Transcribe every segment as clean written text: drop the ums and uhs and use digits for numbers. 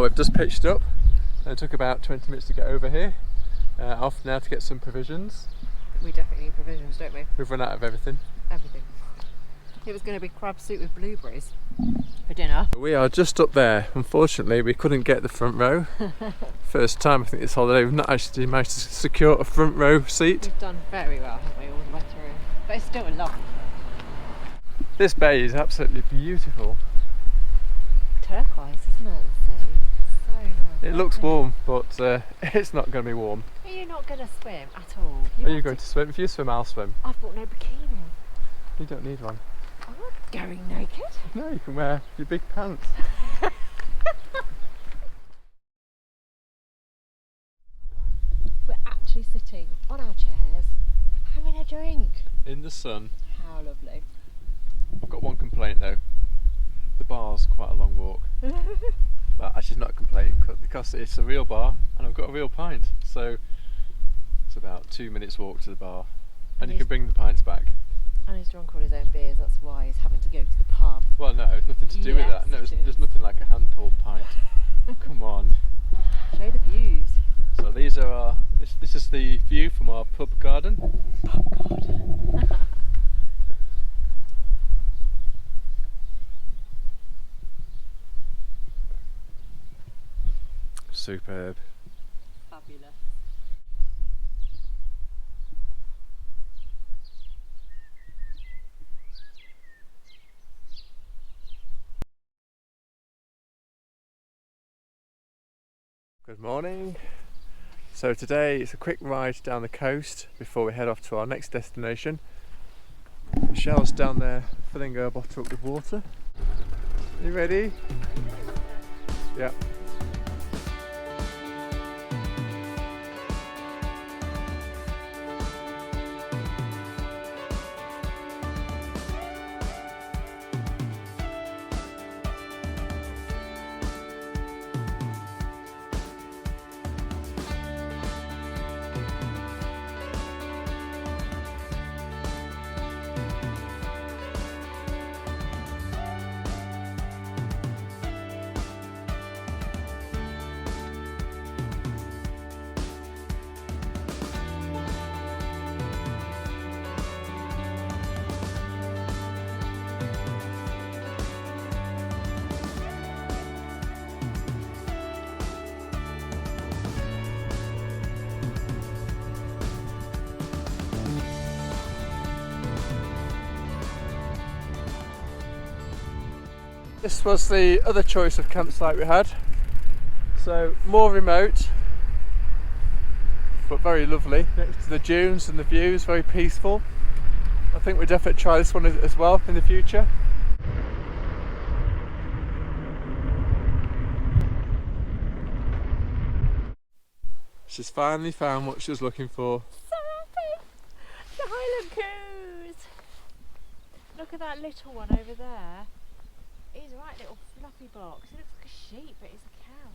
Well, we've just pitched up and it took about 20 minutes to get over here. Off now to get some provisions. We definitely need provisions, don't we? We've run out of everything. Everything. It was going to be crab soup with blueberries for dinner. We are just up there. Unfortunately, we couldn't get the front row. First time I think this holiday we've not actually managed to secure a front row seat. We've done very well, haven't we, all the way through? But it's still a lot. This bay is absolutely beautiful. Turquoise, isn't it? The sea. So nice. It looks warm, but it's not going to be warm. Are you not going to swim at all? Are you going to swim? If you swim, I'll swim. I've bought no bikini. You don't need one. I'm not going naked. No, you can wear your big pants. We're actually sitting on our chairs, having a drink. In the sun. How lovely. I've got one complaint though. The bar's quite a long walk. But actually not a complaint because it's a real bar and I've got a real pint. So it's about 2 minutes walk to the bar. And you can bring the pints back. And he's drunk all his own beers, that's why he's having to go to the pub. Well no, it's nothing to do with that. No, there's nothing like a hand-pulled pint. Come on. Show the views. So these are our, this is the view from our pub garden. Pub garden. Superb. Fabulous. Good morning. So today it's a quick ride down the coast before we head off to our next destination. Michelle's down there filling her bottle up with water. You ready? Yeah. This was the other choice of campsite we had. So more remote, but very lovely. Next to the dunes and the views, very peaceful. I think we'll definitely try this one as well in the future. She's finally found what she was looking for. So happy! The Highland Coos! Look at that little one over there. He's a right little fluffy box. He looks like a sheep, but he's a cow.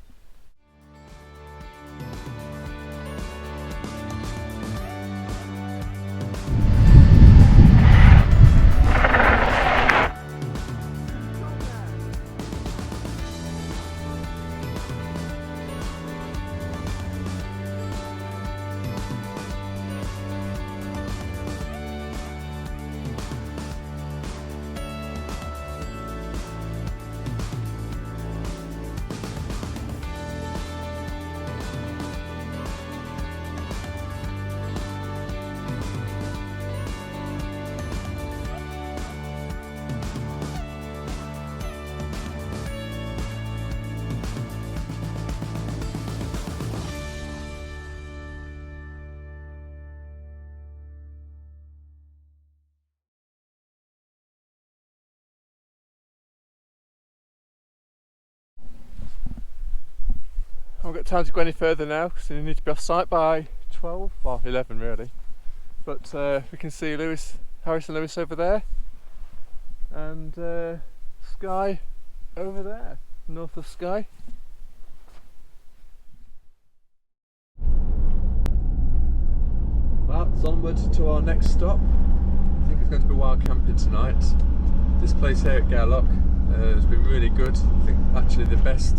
I haven't got time to go any further now because we need to be off site by 12, well 11 really. But we can see Harris and Lewis over there and Skye over there, north of Skye. Well, it's onward to our next stop. I think it's going to be wild camping tonight. This place here at Gairloch has been really good. I think actually the best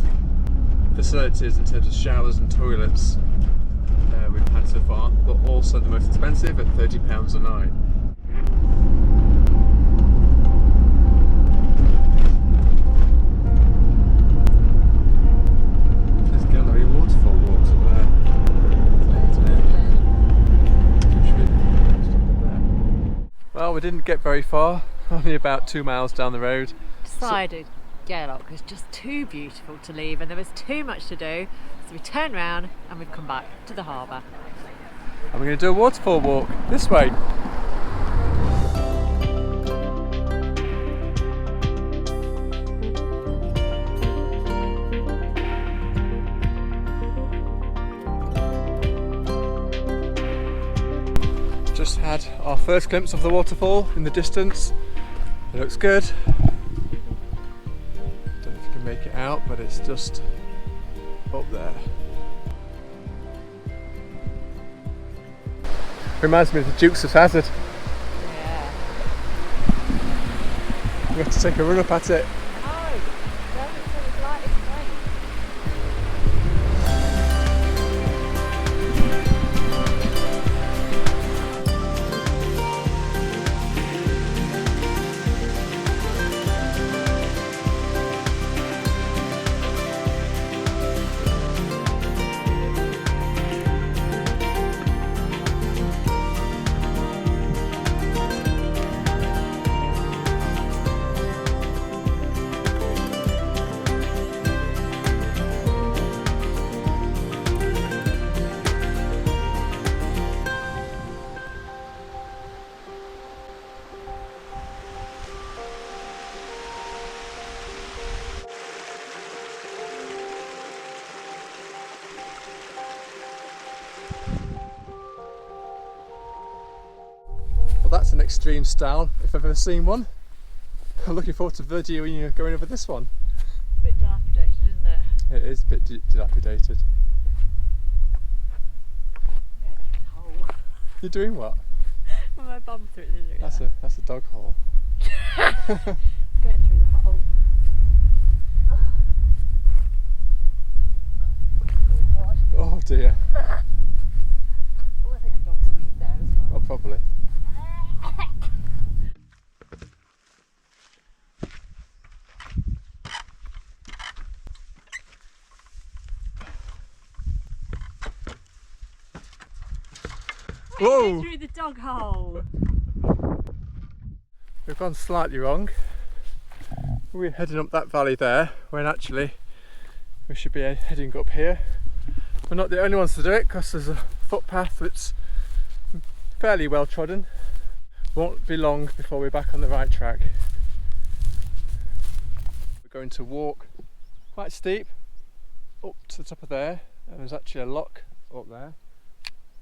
facilities in terms of showers and toilets we've had so far, but also the most expensive at £30 a night. There's Gallery Waterfall walks up there. Well, we didn't get very far, only about 2 miles down the road. Decided Gairloch was just too beautiful to leave and there was too much to do, so we turned round and we've come back to the harbour. And we're going to do a waterfall walk this way. Just had our first glimpse of the waterfall in the distance. It looks good. Don't know if you can make it out, but it's just up there. Reminds me of the Dukes of Hazzard. Yeah. We have to take a run up at it. Oh, that was light as rain. Well, that's an extreme style if I've ever seen one. I'm looking forward to videoing you going over this one. A bit dilapidated, isn't it? It is a bit dilapidated. I'm going through the hole. You're doing what? Well, my bum through it. That's a dog hole. I'm going through the hole. Oh God. Oh dear. Oh, I think a dog's peed there as well. Oh, probably. Whoa! Through the dog hole. We've gone slightly wrong. We're heading up that valley there, when actually we should be heading up here. We're not the only ones to do it because there's a footpath that's fairly well trodden. Won't be long before we're back on the right track. We're going to walk quite steep up to the top of there, and there's actually a lock up there.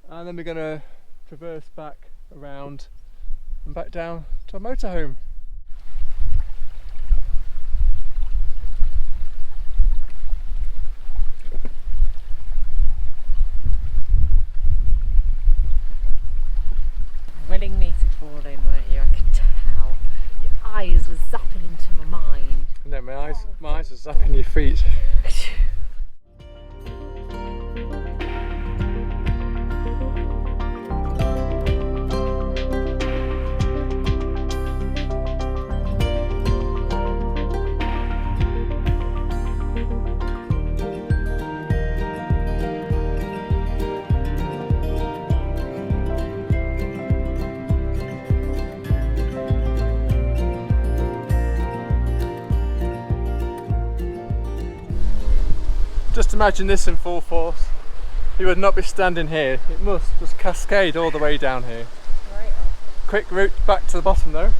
And then we're going to traverse back around and back down to our motorhome. Willing me to fall in, weren't you? I could tell. Your eyes were zapping into my mind. No, my eyes are zapping your feet. Just imagine this in full force. You would not be standing here. It must just cascade all the way down here. Right off. Quick route back to the bottom though.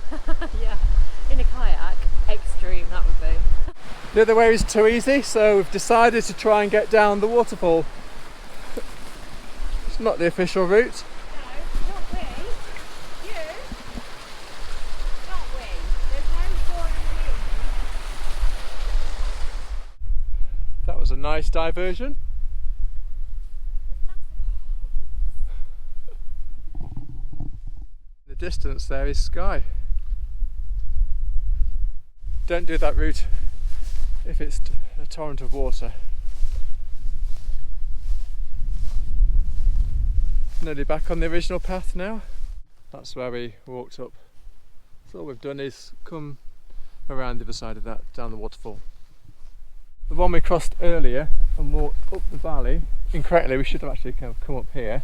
Yeah, in a kayak, extreme that would be. The other way is too easy, so we've decided to try and get down the waterfall. It's not the official route. No, not we. You. Not we. There's no going in. That was a nice diversion. In the distance there is sky. Don't do that route if it's a torrent of water. nearly back on the original path now. That's where we walked up. So all we've done is come around the other side of that, down the waterfall. The one we crossed earlier and walked up the valley, incorrectly we should have actually come up here.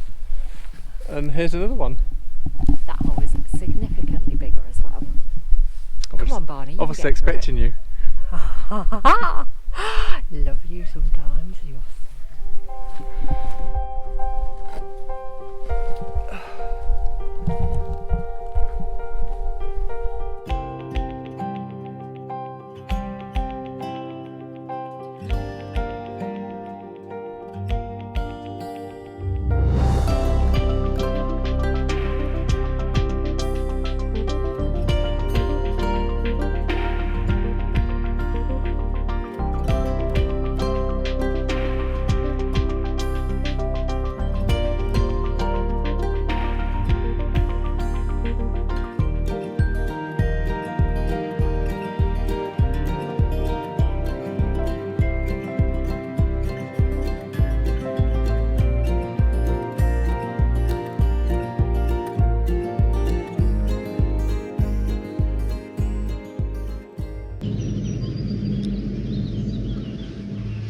And here's another one. That hole is significantly bigger as well. Come on, Barney. Obviously expecting you. Love you sometimes.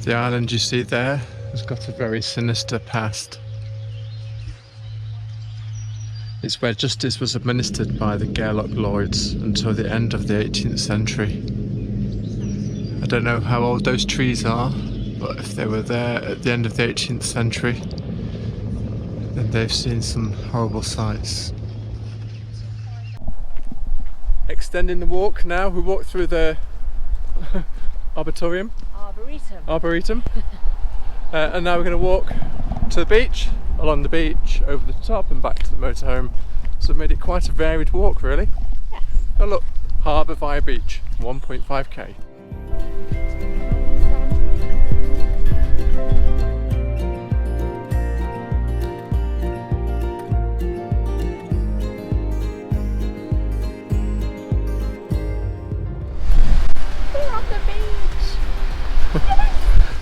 The island you see there has got a very sinister past. It's where justice was administered by the Gairloch lords until the end of the 18th century. I don't know how old those trees are, but if they were there at the end of the 18th century, then they've seen some horrible sights. Extending the walk now, we walk through the Arboretum. And now we're going to walk to the beach, along the beach, over the top and back to the motorhome. So we've made it quite a varied walk really. Yeah. Oh look, harbour via beach, 1.5k. We're on the beach.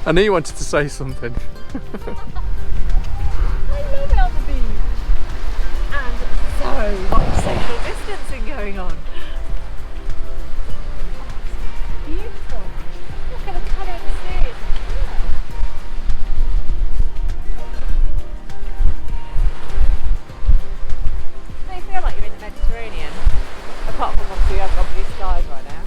I knew you wanted to say something. I love it on the beach. And so much social distancing going on. Beautiful. Look at the colour of the sea. It's clear. Don't you feel like you're in the Mediterranean? Apart from obviously we have got blue skies right now.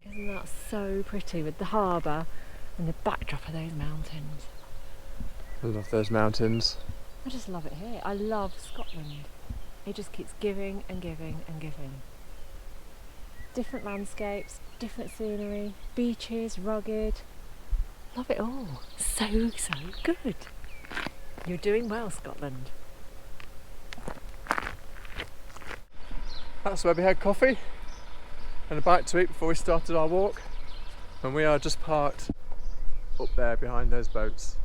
Isn't that so pretty with the harbour and the backdrop of those mountains? I love those mountains. I just love it here. I love Scotland. It just keeps giving and giving and giving. Different landscapes, different scenery, beaches, rugged. Love it all. So good. You're doing well, Scotland. That's where we had coffee and a bite to eat before we started our walk, and we are just parked up there behind those boats.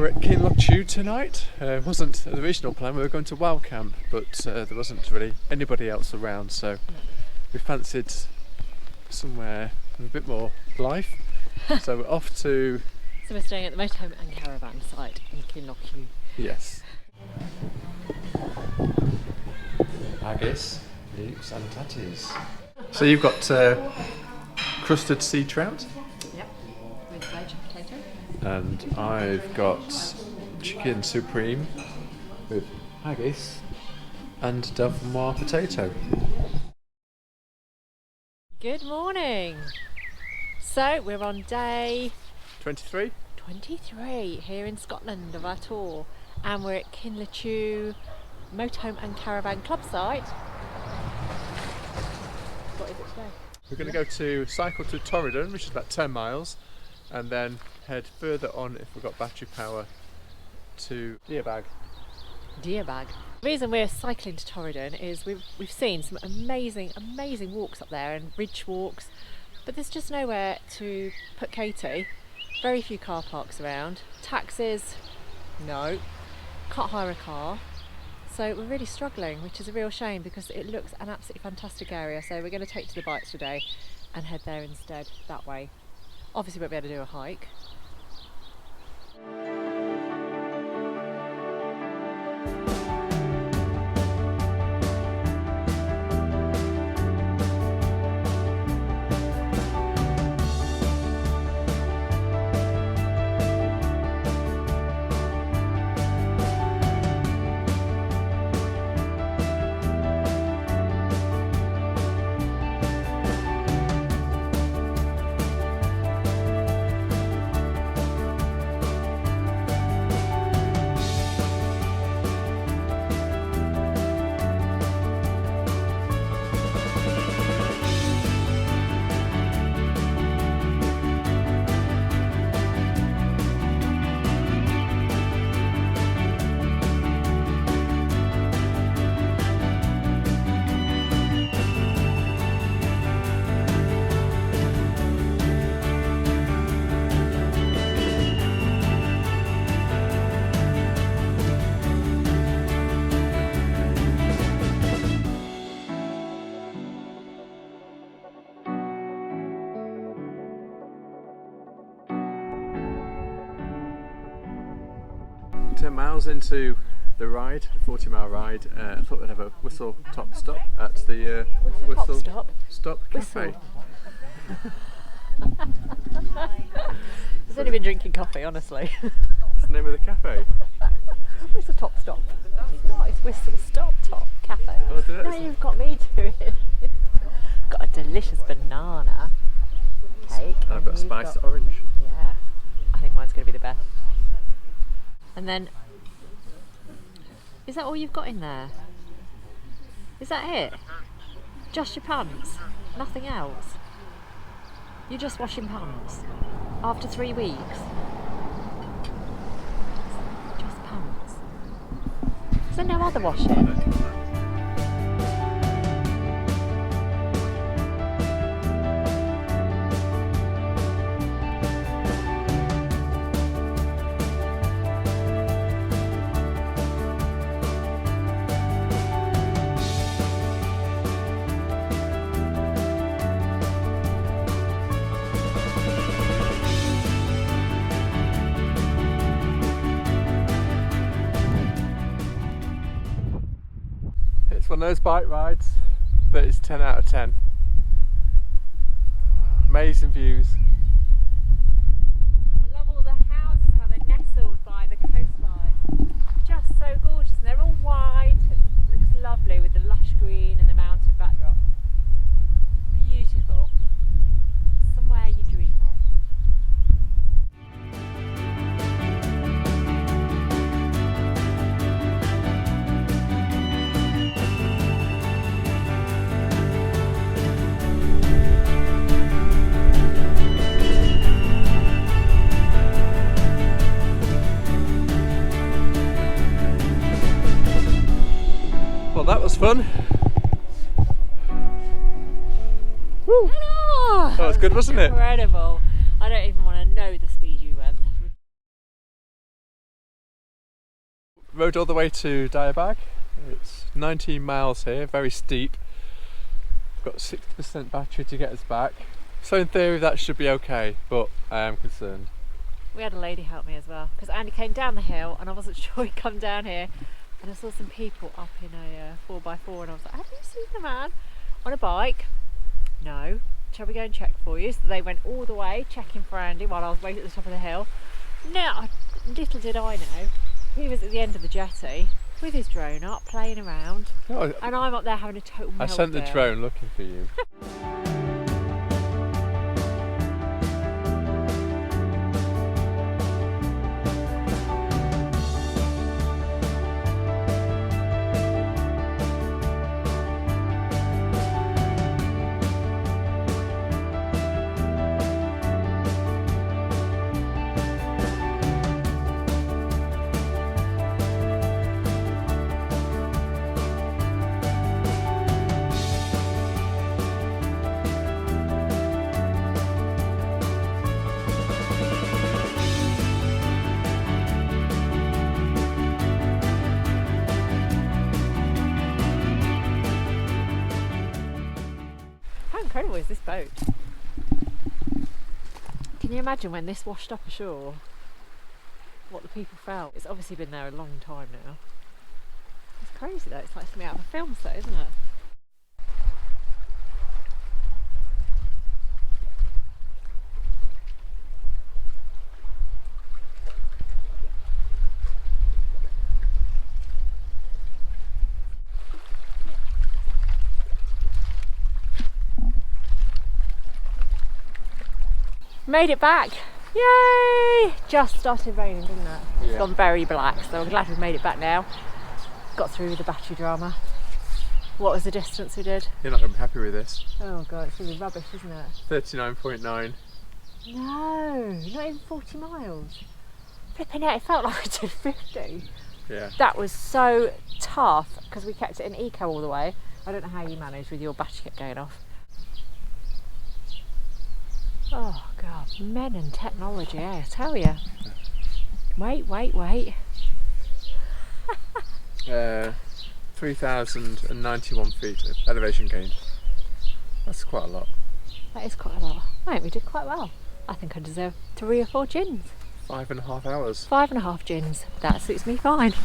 We're at Kinlochewe tonight. It wasn't the original plan, we were going to Wild Camp, but there wasn't really anybody else around, so we fancied somewhere with a bit more life. So we're off to... So we're staying at the Motorhome and Caravan site in Kinlochewe. Yes. Haggis, leeks and tatties. So you've got crusted sea trout? Yep, with veg and potato. And I've got chicken supreme with haggis and Delphin potato. Good morning! So we're on day 23? 23 here in Scotland of our tour, and we're at Kinlochewe Motorhome and Caravan Club site. What is it today? We're going to go to cycle to Torridon, which is about 10 miles, and then head further on if we've got battery power to Diabaig. Diabaig. The reason we're cycling to Torridon is we've seen some amazing walks up there and ridge walks, but there's just nowhere to put Katie. Very few car parks around. Taxis, no. Can't hire a car. So we're really struggling, which is a real shame because it looks an absolutely fantastic area. So we're going to take to the bikes today and head there instead, that way. Obviously we won't be able to do a hike. Miles into the ride, the 40-mile ride, I thought we'd have a whistle top stop at the Whistle Stop Cafe. He's only been drinking coffee, honestly. What's the name of the cafe? Whistle Top Stop. No, it's Whistle Stop Top Cafe. Oh, now you've got me to it. Got a delicious banana cake. And I've got a spiced orange. Yeah, I think mine's going to be the best. And then, is that all you've got in there? Is that it? Just your pants? Nothing else? You're just washing pants? After 3 weeks? Just pants? Is there no other washing? It's one of those bike rides that is 10 out of 10. Amazing views. I love all the houses, how they're nestled by the coastline. Just so gorgeous, and they're all white and looks lovely with the lush green and the mountain backdrop. Beautiful. Somewhere you dream of. Well, that was fun. Woo! Oh, That was good, wasn't it? Incredible. I don't even want to know the speed you went. rode all the way to Diabaig. It's 19 miles here, very steep. Got 60% battery to get us back. So in theory that should be okay, but I am concerned. We had a lady help me as well, because Andy came down the hill and I wasn't sure he'd come down here, and I saw some people up in a 4x4 and I was like, have you seen the man on a bike? No. Shall we go and check for you? So they went all the way checking for Andy while I was waiting at the top of the hill. Now, little did I know, he was at the end of the jetty with his drone up, playing around, and I'm up there having a total meltdown. I sent the drone looking for you. How incredible is this boat? Can you imagine when this washed up ashore, what the people felt? It's obviously been there a long time now. It's crazy though, it's like something out of a film set, isn't it? Made it back! Yay! Just started raining, didn't it? Yeah. It's gone very black, so I'm glad we've made it back now. Got through the battery drama. What was the distance we did? You're not going to be happy with this. Oh god, it's really rubbish, isn't it? 39.9. No, not even 40 miles. Flipping out, it felt like I did 50. Yeah. That was so tough because we kept it in eco all the way. I don't know how you managed with your battery kept going off. Oh god, men and technology, I tell you. Wait. 3,091 feet of elevation gain. That's quite a lot. That is quite a lot. I think we did quite well. I think I deserve 3 or 4 gins. 5.5 hours. 5.5 gins. That suits me fine.